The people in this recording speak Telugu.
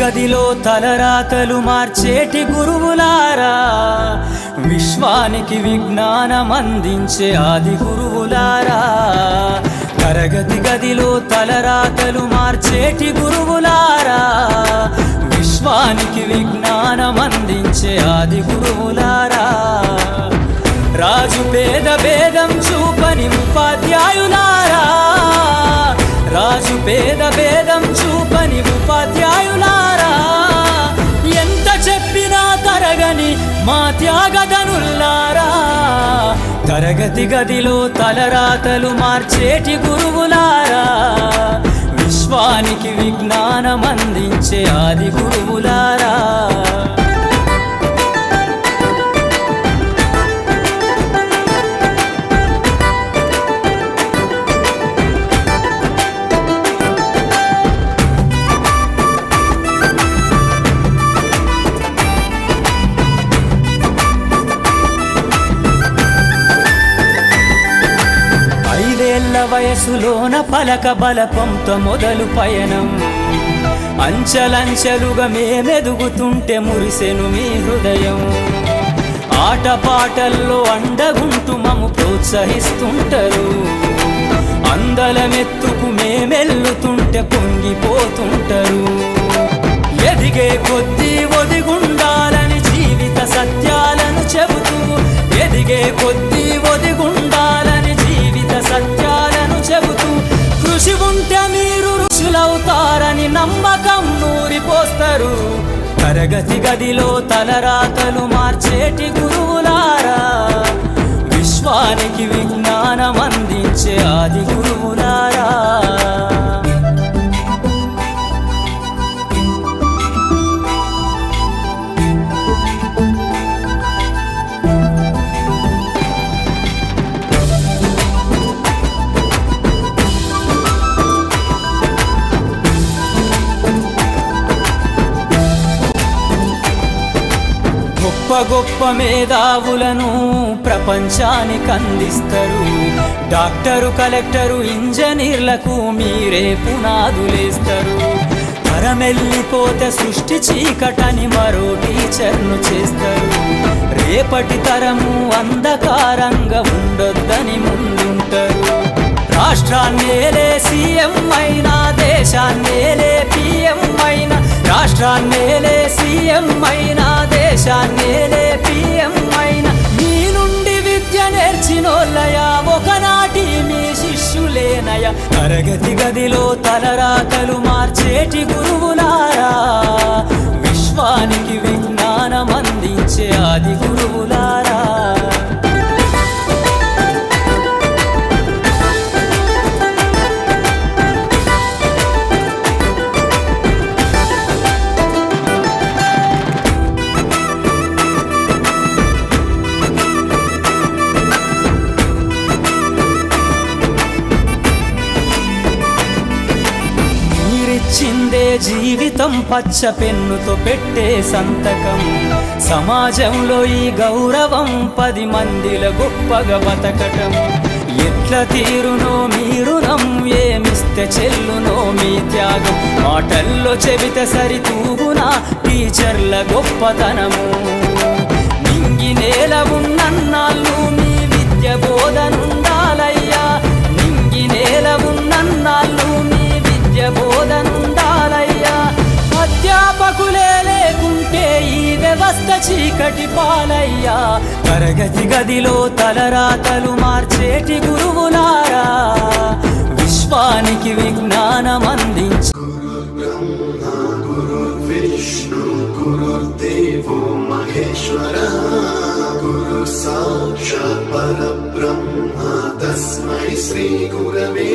గదిలో తలరాతలు మార్చేటి గురువులారా, విశ్వానికి విజ్ఞానం అందించే ఆది గురువులారా. తరగతి గదిలో తలరాతలు మార్చేటి గురువులారా, విశ్వానికి విజ్ఞానం అందించే ఆది గురువులారా. రాజు పేద భేదం చూపని ఉపాధ్యాయులారా, రాజు పేద భేదం చూపని ఉపాధ్యాయులారా. ఎంత చెప్పినా తరగని మా త్యాగధనుల్లారా, తరగతి గదిలో తలరాతలు మార్చేటి గురువులారా, విశ్వానికి విజ్ఞానం అందించే ఆది గురువులారా. వయసులోన పలక బలపంతో మొదలు పయనం, అంచలంచెలుగా మేమెదుగుతుంటే మురిసెను మీ హృదయం. ఆటపాటల్లో అండగుంటూ మము ప్రోత్సహిస్తుంటారు, అందలమెత్తుకు మేమెల్లుతుంటే పొంగిపోతుంటారు. ఎదిగే కొద్దీ ఒదిగుండాలని జీవిత సత్యాలను చెబుతూ, ఎదిగే కొద్దీ ఒదిగుండాలని జీవిత సత్యాలను చెబుతూ, కృషి ఉంటే మీరు ఋషులవుతారని నమ్మకం నూరిపోస్తారు. తరగతి గదిలో తలరాతలు మార్చేటి గురువులారా, విశ్వానికి విజ్ఞానం అందించే ఆది గురువులారా. గొప్ప గొప్ప మేధావులను ప్రపంచానికి అందిస్తారు. డాక్టరు, కలెక్టరు, ఇంజనీర్లకు మీరే పునాదులేస్తారు. తరమెల్లిపోతే సృష్టి చీకటని మరో టీచర్ను చేస్తారు. రేపటి తరము అంధకారంగా ఉండొద్దని ముందుంటారు. రాష్ట్రాన్నేలే సీఎం అయినా, దేశాన్నేలే పిఎం అయినా, రాష్ట్రాన్నేలే సీఎం అయినా, దేశాన్నేలే పిఎం అయినా, మీ నుండి విద్య నేర్చినోళ్ళయా, ఒకనాటి మీ శిష్యులేనయా. తరగతి గదిలో తలరాతలు మార్చేటి గురువులారా, విశ్వానికి విజ్ఞానం అందించే ఆది గురువులారా. చిందే జీవితం పచ్చ పెన్నుతో పెట్టే సంతకం, సమాజంలో ఈ గౌరవం 10 మందిల గొప్పగా బతకటం. ఎట్ల తీరునో మీ రుణం, ఏమిస్తే చెల్లునో మీ త్యాగం. మాటల్లో చెబితే సరితూగునా టీచర్ల గొప్పతనము. నింగి నేల ఉన్నన్నాళ్ళు మీ విద్య బోధనుండాలయ్యా, నింగి నేల ఉన్నన్నాళ్ళు మీ విద్య బోధనుండాలయ్యా. అధ్యాపకులే లేకుంటే ఈ వ్యవస్థ చీకటి పాలయ్యా. తరగతి గదిలో తలరాతలు మార్చేటి గురువులారా, విశ్వానికి విజ్ఞానం అందించు. గురుర్బ్రహ్మ గురుర్విష్ణు గురుర్దేవో మహేశ్వరః, గురు సాక్షాత్ పరబ్రహ్మ తస్మై శ్రీ గురవే